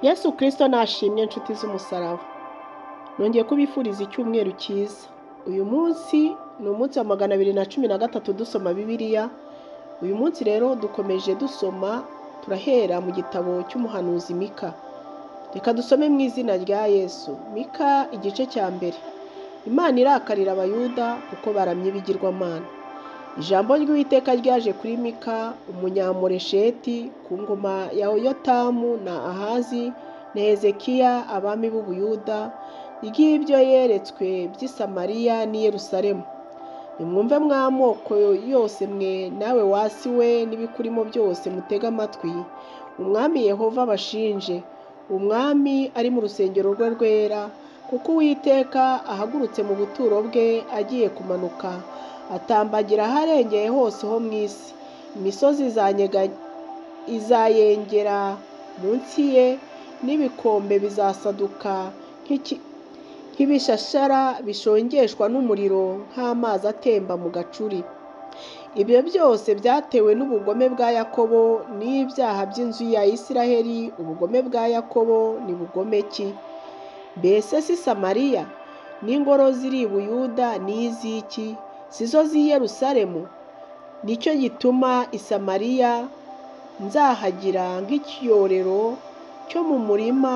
Yesu Kristo nashimye inshuti z'umusaraba. Nongeye kubifuriza icyumweru cyiza. Uyu munsi ni umunsi wa 213 dusoma Bibiliya. Uyu munsi rero dukomeje dusoma, turahera mu gitabo cy'umuhanuzi Mika. Reka dusome mu izina rya Yesu. Mika igice cya mbere. Imana irakarira abayuda kuko baramye ibigirwamana. Ijambo ry'Uwiteka ryaje kuri Mika umunyamoresheti ku ngoma ya Yotamu na Ahazi na Hezekiya abami b'Ubuyuda, ry'ibyo yeretswe by'i Samariya n'i Yerusalemu. Nimwumve mw'amoko yose mwe nawe wasi we n'ibikurimo byose mutega amatwi, Umwami Yehova abashinje, Umwami ari mu rusengero rwe rwera, kuko Uwiteka ahagurutse mu buturo bwe agiye kumanuka, atambagira aharengeye hose ho mu isi. Imisozi izayengera munsi ye, n'ibikombe bizasaduka nk'ibishashara bishongeshwa n'umuriro, nk'amazi atemba mu gacuri. Ibyo byose byatewe n'ubugome bwa Yakobo n'ibyaha by'inzu ya Isiraheli. Ubugome bwa Yakobo ni bugome ki? Mbese si Samariya n'ingoro ziri i Buyuda ni iz'iki? Si zo z'i Yerusalemu? Nicyo gituma i Samariya nzahagira nk'ikiyorero cyo mu murima,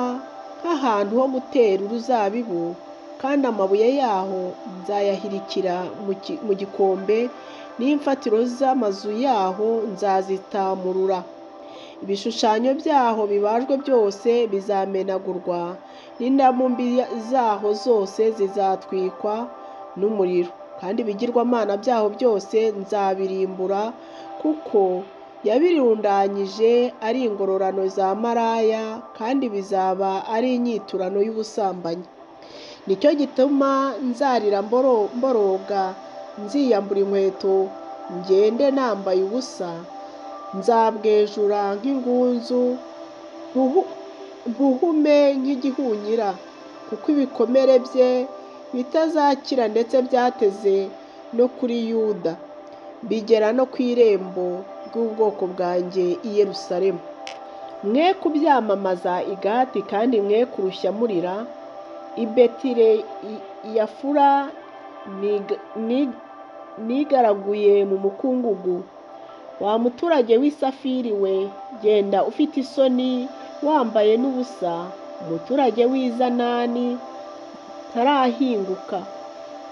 nk'ahantu ho gutera uruzabibu, kandi amabuye yaho nzayahirikira mu gikombe, n'imfatiro z'amazu yaho nzazitamurura. Ibishushanyo byaho bibajwe byose bizamenagurwa, n'indamu mbi zaho zose zizatwikwa n'umuriro, kandi ibigirwamana byaho byose nzabirimbura, kuko yabirundanyije ari ingororano za maraya, kandi bizaba ari inyiturano y'ubusambanyi. Nicyo gituma nzarira mboroga, nziyambura inkweto, ngende nambaye ubusa, nzabwejura nk'ingunzu, mpuhume nk'igihunyira, kuko ibikomere bye bitazakira, ndetse byateze no kuri Yuda, bigera no ku irembo ry'ubwoko bwanjye i Yerusalemu. Mwe kubyamamaza i Gati, kandi mwe kurushya murira i Betileyafura, nigaraguye mu mukungugu. Wa muturage w'i Safiri we, genda ufite isoni, wambaye n'ubusa. Umuturage w'i Zanani ntarahinguka.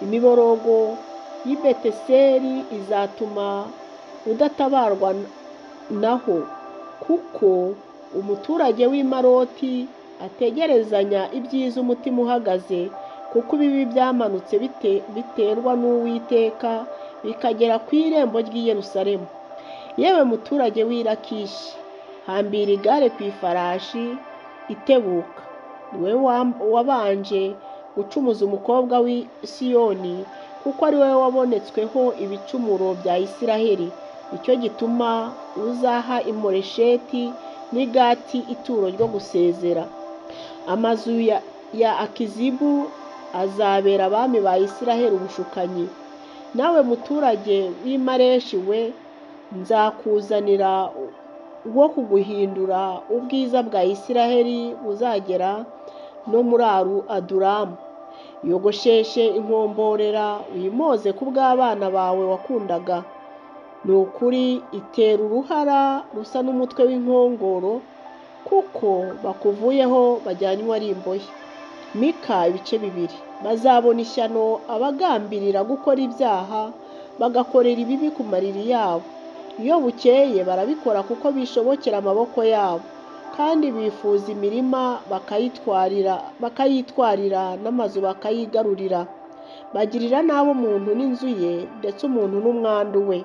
Imiborogo y'i Beteseri izatuma udatabarwa naho, kuko umuturage w'i Maroti ategerezanya ibyiza umutima uhagaze, kuko ibibi byamanutse biterwa n'Uwiteka bikagera ku irembo ry'i Yerusalemu. Yewe muturage w'i Lakishi, hambira igare ku ifarashi itebuka. Niwe wabanje gucumuza umukobwa w'i Siyoni, kuko ari we wabonetsweho ibicumuro bya Isiraheli. Nicyo gituma uzaha i Moresheti n'i Gati ituro ryo gusezera. Amazu ya Akizibu azabera abami ba Isiraheli ubushukanyi. Nawe muturage w'i Mareshi we, nzakuzanira wo kuguhindura ubwiza bwa Isiraheli buzagera no muri Adulamu. Yogosheshe inkomborera, uyimoze ku bw'abana bawe wakundaga. Ni ukuri itera uruhara rusa n'umutwe w'inkongoro, kuko bakuvuyeho bajyanywe ari imbohe. Mika ibice bibiri. Bazabona ishyano abagambirira gukora ibyaha, bagakorera ibibi ku mariri yabo. Iyo bukeye barabikora kuko bishobokera amaboko yabo, kandi bifuza imirima bakayitwarira, n'amazu bakayigarurira. Bagirira nabi umuntu n'inzu ye, ndetse umuntu n'umwandu we.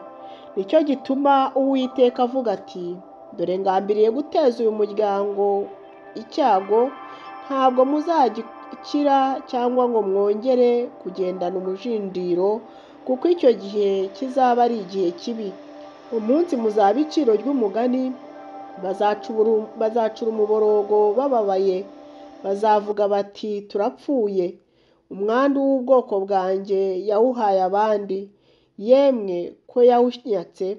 Nicyo gituma Uwiteka avuga ati, dore ngambiriye guteza uyu muryango icyago, ntabwo muzagikira cyangwa ngo mwongere kugendana umujindiro, kuko icyo gihe kizaba ari igihe kibi. Umunsi muzaba iciro ry'umugani, bazacura umuborogo bababaye, bazavuga bati, turapfuye. Umwandu w'ubwoko bwanjye yawuhaye abandi, yemwe ko yawunyatse.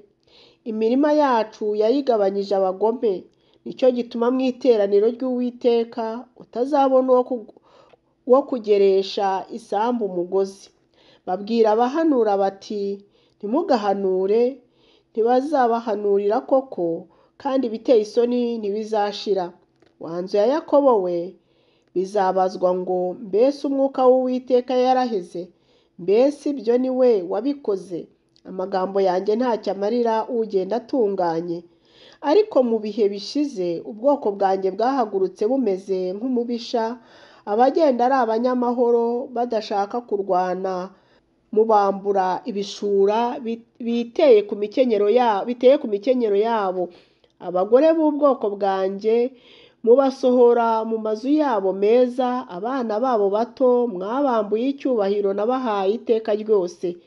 Imirima yacu yayigabanyije abagome, nicyo gituma mu iteraniro ry'Uwiteka utazabona uwo kugeresha isambu umugozi. Babwira abahanura bati ntimugahanure, ntibazabahanurira koko, kandi ibiteye isoni ntibizashira. Wa nzu ya Yakobo we, bizabazwa ngo mbese umwuka w'Uwiteka yaraheze? Mbese ibyo ni we wabikoze? Amagambo yanjye ntacyo amarira ugenda atunganye. Ariko mu bihe bishize ubwoko bwanjye bwahagurutse bumeze nk'umubisha, abagenda ari abanyamahoro badashaka kurwana, mubambura ibishura biteye ku mikenyero yabo. Abagore b'ubwoko bwanjye mubasohora mu mazu yabo meza, abana babo bato mwabambuye icyubahiro nabahaye iteka ryose.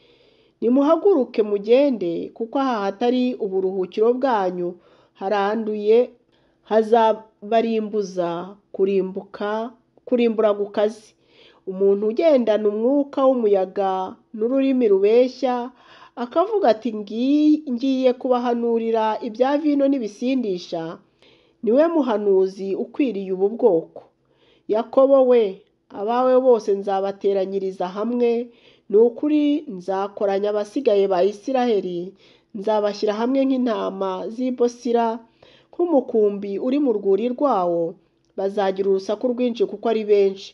Nimuhaguruke mugende, kuko aha hatari uburuhukiro bwanyu, haranduye, hazabarimbuza kurimbura gukazi. Umuntu ugendana umwuka w'umuyaga n'ururimi rubeshya, akavuga ati ngiye kubahanurira ibya vino n'ibisindisha, niwe muhanuzi ukwiriye ubu bwoko. Yakobo we, abawe bose nzabateranyiriza hamwe, ni ukuri nzakoranya abasigaye ba Isiraheli, nzabashyira hamwe nk'intama z'i Bosira, nk'umukumbi uri mu rwuri rwawo. Bazagira urusaku rwinshi kuko ari benshi.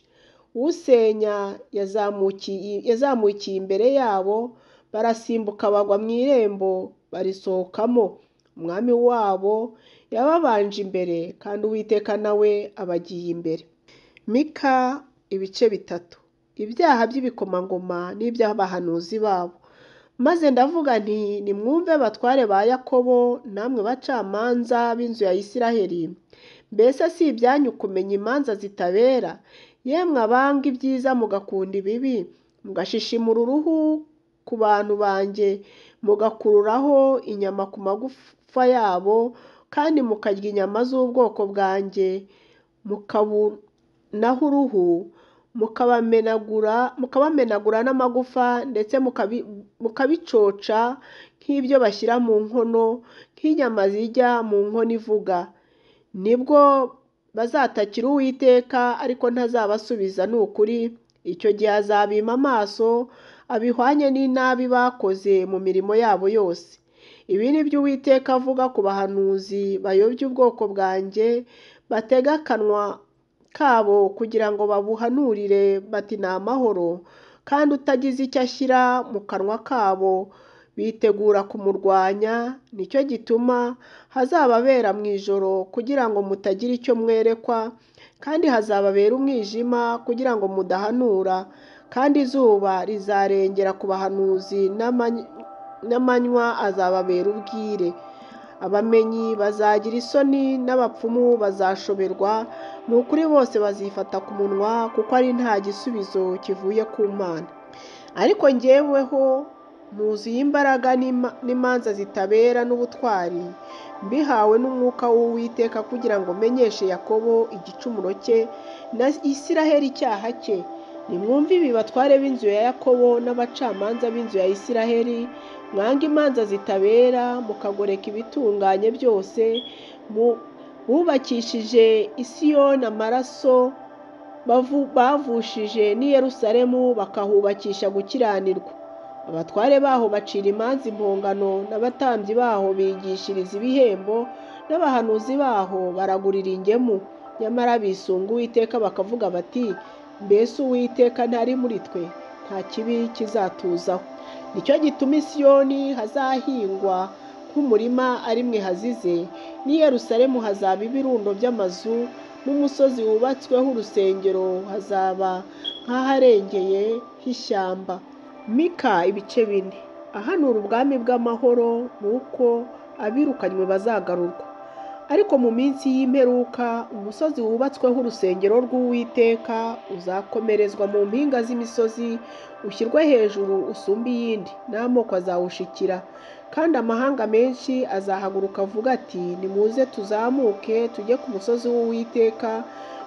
Usenya yazamukiye imbere yabo, barasimbuka bagwa mu irembo barisohokamo. Umwami wabo yababanje imbere, kandi Uwiteka nawe abagiye imbere. Mika ibice 3. Ibyaha by'ibikomangoma n'iby'abahanuzi babo. Maze ndavuga nti nimwumve batware ba Yakobo, namwe bacamanza b'inzu ya Isiraheli. Mbese si ibyanyu kumenya imanza zitabera? Yemwe abanga ibyiza mugakunda ibibi, mugashishimura uruhu ku bantu banjye, mugakururaho inyama ku magufa yabo, kandi mukarya inyama z'ubwoko bwanjye, mukabunaho uruhu, mukabamenagura n'amagufa, ndetse mukabicoca nk'ibyo bashyira mu nkono, nk'inyama zijya mu nkono ivuga. Nibwo bazatakira Uwiteka, ariko ntazabasubiza, ni ukuri. Icyo gihe azabima amaso, abihwanye n'inabi bakoze mu mirimo yabo yose. Ibi ni byo Uwiteka avuga ku bahanuzi bayobya ubwoko bwanjye, batega akanwa kabo kugira ngo babuhanurire bati ni amahoro, kandi utagize icyo ashyira mu kanwa kabo bitegura kumurwanya. Nicyo gituma hazababera mu ijoro kugira ngo mutagira icyo mwerekwa, kandi hazababera umwijima kugira ngo mudahanura, kandi izuba rizarengera ku bahanuzi, n'amanywa azababera ubwire. Abamenyi bazagira isoni, n'abapfumu bazashoberwa, ni ukuri bose bazifata ku munwa, kuko ari nta gisubizo kivuye ku Mana. Ariko njyeweho nuzuye imbaraga n'imanza zitabera n'ubutwari, mbihawe n'umwuka w'Uwiteka, kugira ngo menyeshe Yakobo igicumuro cye na Isiraheli icyaha cye. Nimwumve ibi batware b'inzu ya Yakobo n'abacamanza b'inzu ya Isiraheli, mwanga imanza zitabera, mukagoreka ibitunganye byose. Bubakishije Isiyoni amaraso, bavushije n'i Yerusalemu bakahubakisha gukiranirwa. Abatware baho bacira imanza impongano, n'abatambyi baho bigishiriza ibihembo, n'abahanuzi baho baragurira ingemu. Nyamara bisunga Uwiteka bakavuga bati mbese Uwiteka ntari muri twe, nta kibi kizatuzaho. Nicyo gituma Isiyoni hazahingwa nk'umurima ari mwe hazize, n'i Yerusalemu hazaba ibirundo by'amazu, n'umusozi wubatsweho urusengero hazaba nk'aharengeye h'ishyamba. Mika ibice 4. Ahanura ubwami bw'amahoro, nuko abirukanywe bazagarurwa. Ariko mu minsi y'imperuka umusozi wubatsweho urusengero rw'Uwiteka uzakomerezwa mu mpinga z'imisozi, ushyirwe hejuru usumba iyindi, n'amoko azawushikira. Kandi amahanga menshi azahaguruka avuga ati nimuze tuzamuke tujye ku musozi w'Uwiteka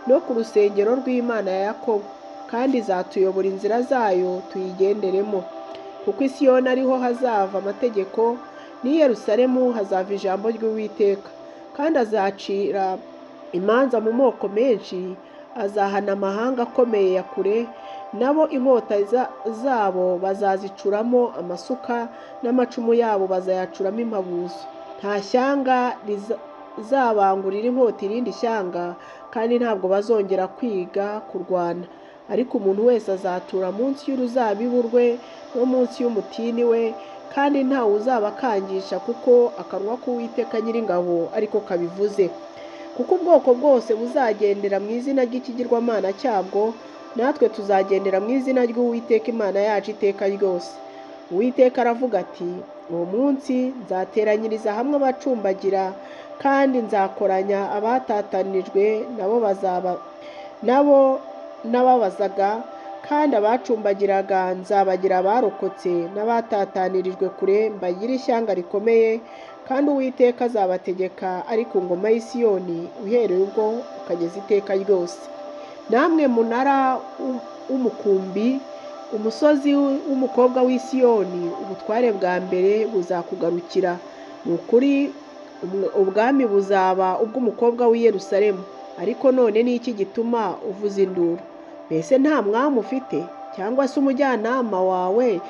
no ku rusengero rw'Imana ya Yakobo, kandi izatuyobora inzira zayo tuyigenderemo. Kuko i Siyoni ariho hazava amategeko, n'i Yerusalemu hazava ijambo ry'Uwiteka. kandi azacira imanza mu moko menshi, azahana amahanga akomeye ya kure, nabo inkota zabo bazazicuramo amasuka, n'amacumu yabo bazayacuramo impabuzo. Nta shyanga rizabangurira inkota irindi shyanga, kandi ntabwo bazongera kwiga kurwana. Ariko umuntu wese azatura munsi y'uruzabibu rwe no munsi y'umutini we, kandi ntawe uzabakangisha, kuko akanwa k'Uwiteka Nyiringabo ariko kabivuze. Kuko ubwoko bwose buzagendera mu izina ry'ikigirwamana cyabwo, natwe tuzagendera mu izina ry'Uwiteka Imana yacu iteka ryose. Uwiteka aravuga ati, uwo munsi nzateranyiriza hamwe abacumbagira, kandi nzakoranya abatatanijwe nabo n'ababazaga, kandi abacumbagiraga nzabagira abarokotse, n'abatatanirijwe kure mbagire ishyanga rikomeye. Kandi Uwiteka azabategeka ari ku ngoma y'i Siyoni, uhereye ubwo ukageza iteka ryose. Namwe munara w'umukumbi, umusozi w'umukobwa w'i Siyoni, ubutware bwa mbere buzakugarukira. Ni ukuri ubwami buzaba ubw'umukobwa w'i Yerusalemu. Ariko none ni iki gituma uvuza induru? Mbese nta mwami ufite, cyangwa se umujyanama wawe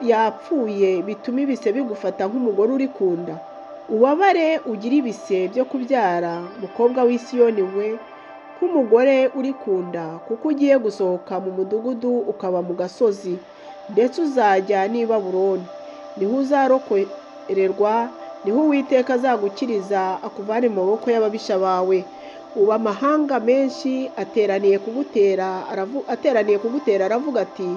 yapfuye bituma ibise bigufata nk'umugore uri ku nda? Ubabare ugire ibise byo kubyara, mukobwa w'i Siyoni we, nk'umugore uri ku nda, kuko ugiye gusohoka mu mudugudu ukaba mu gasozi, ndetse uzajya n'i Babuloni. Niho uzarokorerwa, niho Uwiteka azagukiriza, akuvane mu maboko y'ababisha bawe. Ubu amahanga menshi ateraniye kugutera aravuga ati,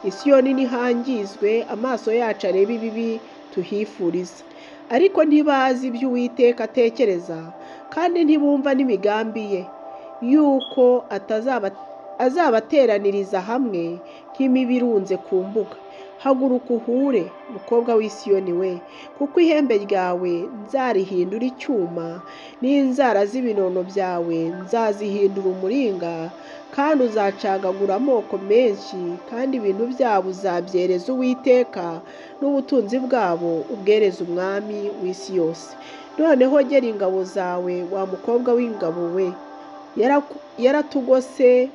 i Siyoni nihangizwe, amaso yacu arebe ibibi tuhifuriza. Ariko ntibazi ibyo Uwiteka atekereza, kandi ntibumva n'imigambi ye, yuko azabateraniriza hamwe nk'imibu irunze ku mbuga. Haguruka uhure, mukobwa w'i Siyoni we, kuko ihembe ryawe nzarihindura icyuma, n'inzara z'ibinono byawe nzazihindura umuringa. Kandi uzacagagura amoko menshi, kandi ibintu byabo uzabyereza Uwiteka, n'ubutunzi bwabo ubwereza umwami w'isi yose. Noneho gera ingabo zawe, wa mukobwa w'ingabo we, yaratugose,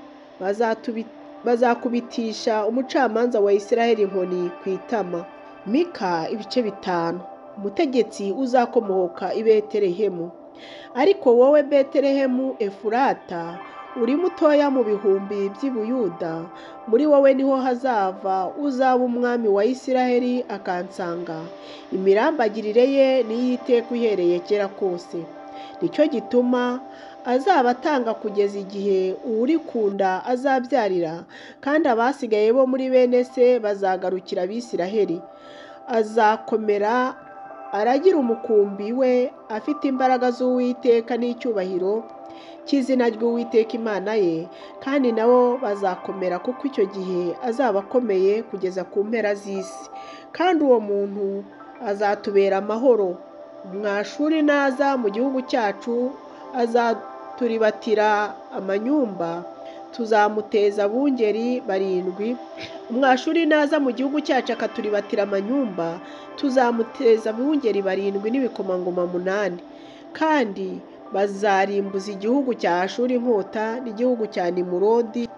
bazakubitisha umucamanza wa Isiraheli inkoni ku itama. Mika ibice 5. Umutegetsi uzakomoka i Betelehemu. Ariko wowe Betelehemu Efurata, uri mutoya mu bihumbi by'i Buyuda, muri wowe niho hazava uzaba umwami wa Isiraheli, akansanga. Imirambagirire ye niyiteka uhereye kera kose. Nicyo gituma azaba atanga kugeza igihe uri ku nda azabyarira, kandi abasigaye bo muri bene se bazagarukira Abisiraheli. Azakomera aragira umukumbi we, afite imbaraga z'Uwiteka n'icyubahiro cy'izina ry'Uwiteka Imana ye, kandi nabo bazakomera, kuko icyo gihe azaba akomeye kugeza ku mpera z'isi. Kandi uwo muntu azatubera amahoro. Umwashuri naza mu gihugu cyacu azaturibatira amanyumba, tuzamuteza abungeri 7. Umwashuri naza mu gihugu cyacu akaturibatira amanyumba, tuzamuteza abungeri 7 n'ibikomangoma 8. Kandi bazarimbuza igihugu cya Ashuri inkota, n'igihugu cya Nimurodi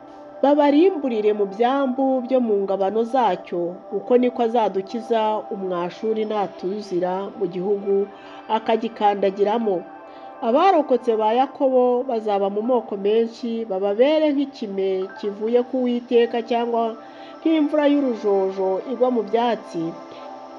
babarimburire mu byambu byo mu ngabano zacyo. Uko niko azadukiza umwashuri natuzira mu gihugu akagikandagiramo. Abarokotse ba Yakobo bazaba mu moko menshi, bababere nk'ikime kivuye ku Uwiteka, cyangwa nk'imvura y'urujojo igwa mu byatsi,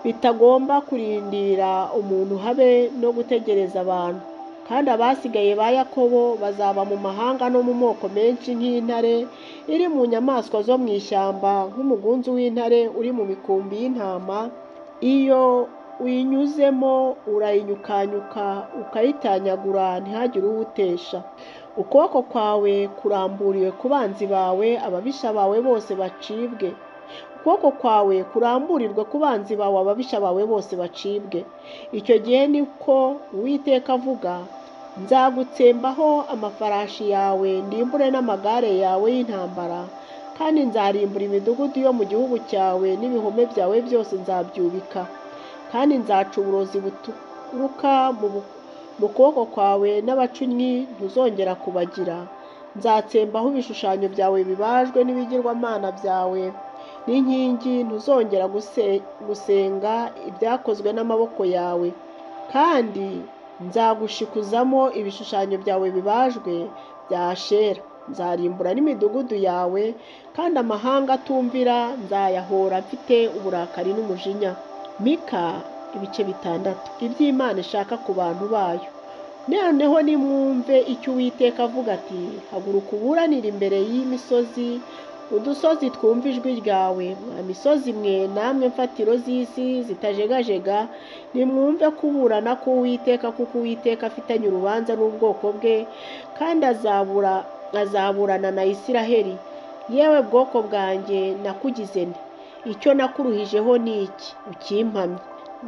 bitagomba kurindira umuntu habe no gutegereza abantu. Kandi abasigaye ba Yakobo bazaba mu mahanga no mu moko menshi, nk'intare iri mu nyamaswa zo mu ishyamba, nk'umugunzu w'intare uri mu mikumbi y'intama. Iyo uyinyuzemo urayinyukanyuka ukayitanyagura, ntihagire uwutesha. Ukuboko kwawe kuramburiwe ku banzi bawe, ababisha bawe bose bacibwe. Ukuboko kwawe kuramburirwe ku banzi bawe, ababisha bawe bose bacibwe. Icyo gihe niko Uwiteka avuga, nzagutsembaho amafarashi yawe, ndimbure n'amagare yawe y'intambara. Kandi nzarimbura imidugudu yo mu gihugu cyawe, n'ibihome byawe byose nzabyubika. Kandi nzaca uburozi buturuka mu kuboko kwawe n'abacunnyi ntuzongera kubagira. Nzatsembaho ibishushanyo byawe bibajwe n'ibigirwamana byawe n'inkingi, ntuzongera gusenga ibyakozwe n'amaboko yawe. Kandi nzagushikuzamo ibishushanyo byawe bibajwe bya Ashera. Nzarimbura n'imidugudu yawe, kandi amahanga atumvira nzayahora mfite uburakari n'umujinya. Mika ibice 6 iby'Imana ishaka ku bantu bayo. Noneho nimwumve icyo Uwiteka avuga ati: haguruka uburanire imbere y'imisozi, udusozi twumva ijwi ryawe. Mwa misozi mwe, namwe mfatiro z'isi zitajegajega, nimwumve kuburana k'Uwiteka, kuko Uwiteka afitanye urubanza n'ubwoko bwe, kandi azaburana na Isiraheli. Yewe bwoko bwanjye, nakugize nde? Icyo nakuruhijeho ni iki ukimpamye?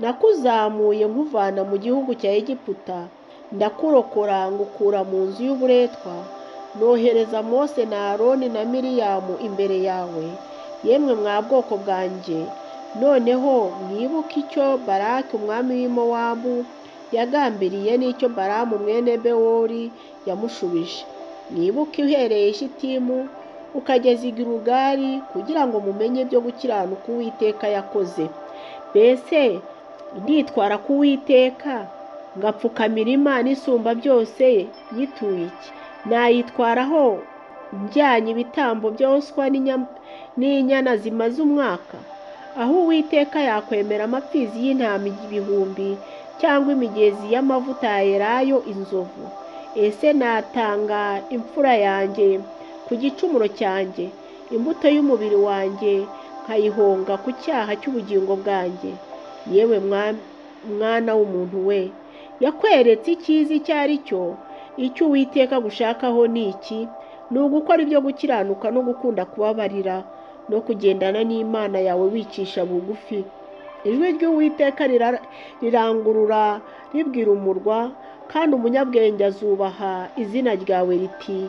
Nakuzamuye nkuvana mu gihugu cya Egiputa, ndakurokora ngukura mu nzu y'uburetwa. Nohereza Mose na Aroni na Miriyamu imbere yawe. Yemwe mwa bwoko bwanjye, noneho mwibuke icyo Baraki umwami w'i Mowabu yagambiriye, n'icyo Balamu mwene Bewori yamushubije. Mwibuke uhereye i Shitimu ukageza i Gilugali, kugira ngo mumenye ibyo gukiranuka Uwiteka yakoze. Mbese nditwara ku Uwiteka ngapfukamira Imana isumba byose yituye iki? Nayitwaraho njyanye ibitambo byoswa n'inyana zimaze umwaka? Aho Uwiteka yakwemera amapfizi y'intama 1000, cyangwa imigezi y'amavuta ya elayo inzovu? Ese natanga imfura yanjye ku gicumuro cyanjye, imbuto y'umubiri wanjye nkayihonga ku cyaha cy'ubugingo bwanjye? Yewe mwana w'umuntu we, yakweretse icyiza icyo ari cyo? Icyo Uwiteka gushakaho ni iki? Ni ugukora ibyo gukiranuka no gukunda kubabarira, no kugendana n'Imana yawe wicisha bugufi. Ijwi ry'Uwiteka rirangurura ribwira umurwa, kandi umunyabwenge azubaha izina ryawe riti: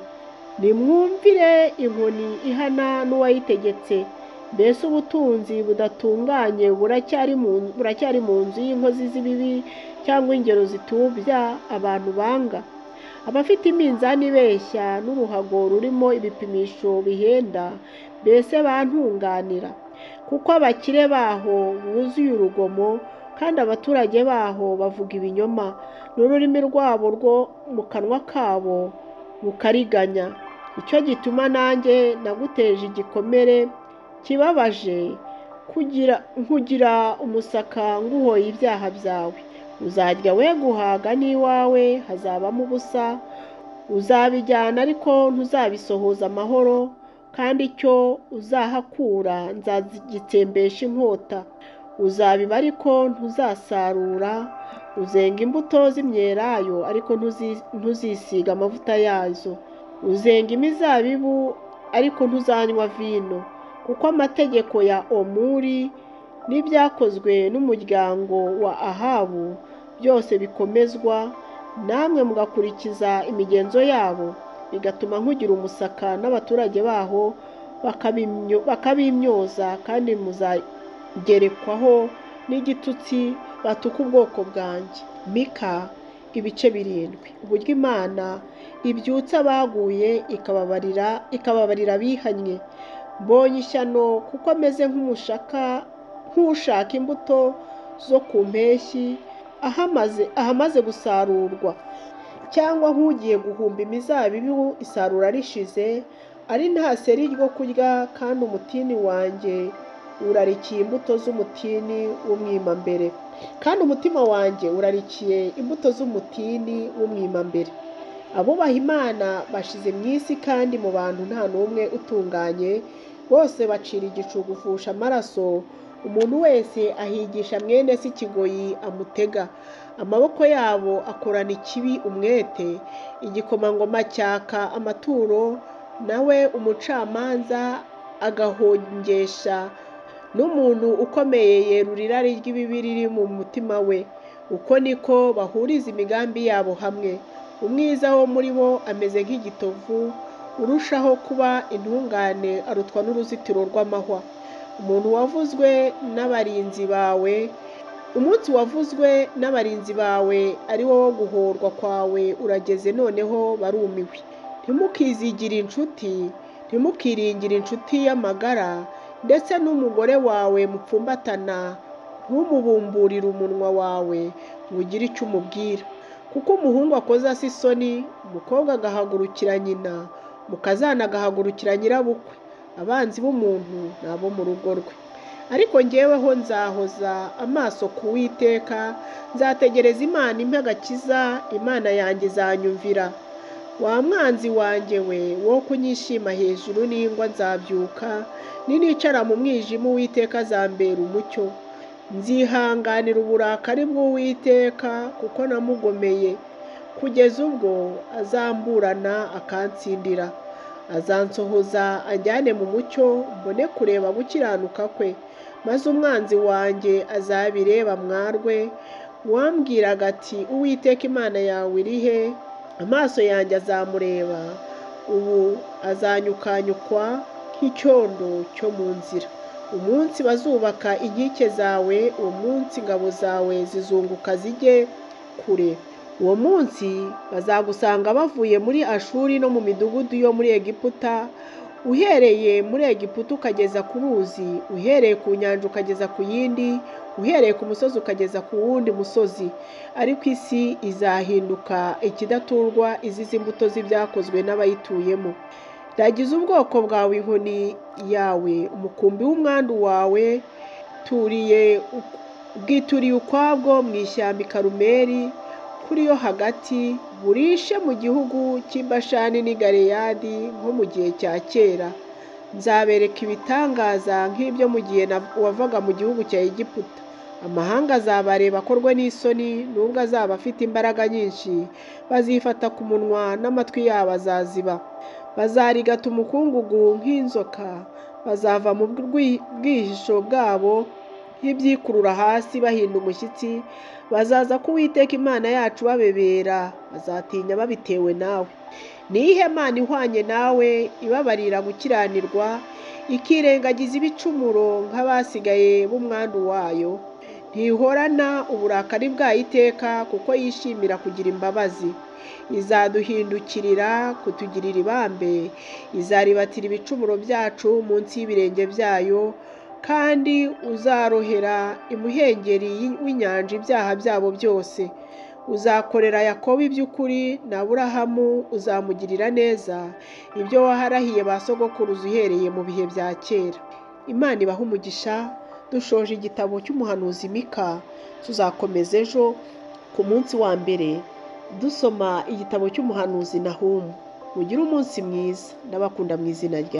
nimwumvire inkoni ihana n'uwayitegetse. Mbese ubutunzi budatunganye buracyari mu nzu y'inkozi z'ibibi, cyangwa ingero zitubya abantu banga? Abafite iminzani ibeshya n'uruhago rurimo ibipimisho bihenda, mbese bantunganira? Kuko abakire baho buzuye urugomo, kandi abaturage baho bavuga ibinyoma, n'ururimi rwabo rwo mu kanwa kabo bukariganya. Icyo gituma nanjye naguteje igikomere kibabaje, nkugira umusaka nguhoye ibyaha byawe. Uzarya we guhaga, n'iwawe hazabamo ubusa. Uzabijyana ariko ntuzabisohoza amahoro, kandi icyo uzahakura nzagitsembesha inkota. Uzabiba ariko ntuzasarura. Uzenga imbuto z'imyelayo ariko ntuzisiga amavuta yazo. Uzenga imizabibu ariko ntuzanywa vino, kuko amategeko ya Omuri n'ibyakozwe n'umuryango wa Ahabu byose bikomezwa, namwe mugakurikiza imigenzo yabo, bigatuma nkugira umusaka n'abaturage baho bakabimyoza, kandi muzagerekwaho n'igitutsi batuka ubwoko bwanjye. Mika ibice 7 uburyo Imana ibyutsa abaguye ikababarira abihannye. Mbonye ishyano, kuko ameze nk'ushaka imbuto zo ku mpeshyi ahamaze gusarurwa, cyangwa nk'ugiye guhumba imizabibu isarura rishize, ari nta seri ryo kurya. Kandi umutini wanjye urarikiye imbuto z'umutini w'umwimambere, kandi umutima wanjye urarikiye imbuto z'umutini w'umwimambere. Abubaha Imana bashize mu isi, kandi mu bantu nta n'umwe utunganye. Bose bacira igicu gufusha amaraso. Umuntu wese ahigisha mwene se ikigoyi amutega. Amaboko yabo akorana ikibi umwete. Igikomangoma cyaka amaturo, nawe umucamanza agahongesha. N'umuntu ukomeye yerura irari ry'ibibi riri mu mutima we. Uko niko bahuriza imigambi yabo hamwe. Umwiza wo muri bo ameze nk'igitovu, urushaho kuba intungane arutwa n'uruzitiro rw'amahwa. Umuntu wavuzwe n'abarinzi bawe umunsi wavuzwe n'abarinzi bawe ari wo guhorwa kwawe urageze, noneho barumiwe. Ntimukizigire inshuti, ntimukiringire inshuti y'amagara, ndetse n'umugore wawe mupfumbatana ntumubumburire umunwa wawe ngo ugire icyo umubwira, kuko umuhungu akoze asa isoni, umukobwa agahagurukira nyina, umukazana agahagurukira nyirabukwe. Abanzi b'umuntu ni abo mu rugo rwe. Ariko njyeweho nzahoza amaso ku Uwiteka, nzategereza Imana impe agakiza, Imana yanjye izanyumvira. Wa mwanzi wanjye we, wo kunyishima hejuru n'ingwa nzabyuka, ninicara mu mwijima Uwiteka azambera umucyo. Nzihanganira uburakari bw'Uwiteka kuko namugomeye, kugeza ubwo azamburana akantsindira. Azansohoza anjyane mu mucyo, mbone kureba gukiranuka kwe, maze umwanzi wanjye azabireba mwarwe. Wambwiraga ati Uwiteka Imana yawe iri he? Amaso yanjye azamureba, ubu azanyukanyukwa nk'icyondo cyo mu nzira. Umunsi bazubaka inkike zawe, uwo munsi ingabo zawe zizunguka zijye kure. Uwo munsi bazagusanga bavuye muri Ashuri no mu midugudu yo muri Egiputa, uhereye muri Egiputa ukageza ku ruzi, uhereye ku nyanja ukageza ku yindi, uhereye ku musozi ukageza ku wundi musozi. Ariko isi izahinduka ikidaturwa, izize imbuto z'ibyakozwe n'abayituyemo. Ndagize ubwoko bwawe inkoni yawe, umukumbi w'umwandu wawe bwituriye ukwabwo mu ishyamba i Karumeli, kuri yo hagati, burishe mu gihugu cy'i Bashani n'i Galeyadi nko mu gihe cya kera. Nzabereka ibitangaza nk'ibyo mu gihe wavaga mu gihugu cya Egiputa. Amahanga azabareba akorwe n'isoni, nubwo azaba afite imbaraga nyinshi, bazifata ku munwa n'amatwi yabo azaziba. Bazarigata umukungugu nk'inzoka, bazava mu bwihisho bwabo nk'ibyikurura hasi bahinda umushyitsi. Bazaza ku Uwiteka Imana yacu babebera, bazatinya babitewe nawe. Ni iyihe Mana ihwanye nawe, ibabarira gukiranirwa, ikirengagiza ibicumuro nk'abasigaye b'umwandu wayo? Ntihorana uburakari bwayo iteka, kuko yishimira kugira imbabazi. Izaduhindukirira kutugirira ibambe, izaribatira ibicumuro byacu munsi y'ibirenge byayo, kandi uzarohera imuhengeri w'inyanja ibyaha byabo byose. Uzakorera Yakobo iby'ukuri, na Aburahamu uzamugirira neza ibyo waharahiye ba sogokuruza uhereye mu bihe bya kera. Imana ibahe umugisha. Dushoje igitabo cy'umuhanuzi Mika, tuzakomeza ejo ku munsi wa mbere dusoma igitabo cy'umuhanuzi Nahumu. Mugire umunsi mwiza, ndabakunda mu izina rya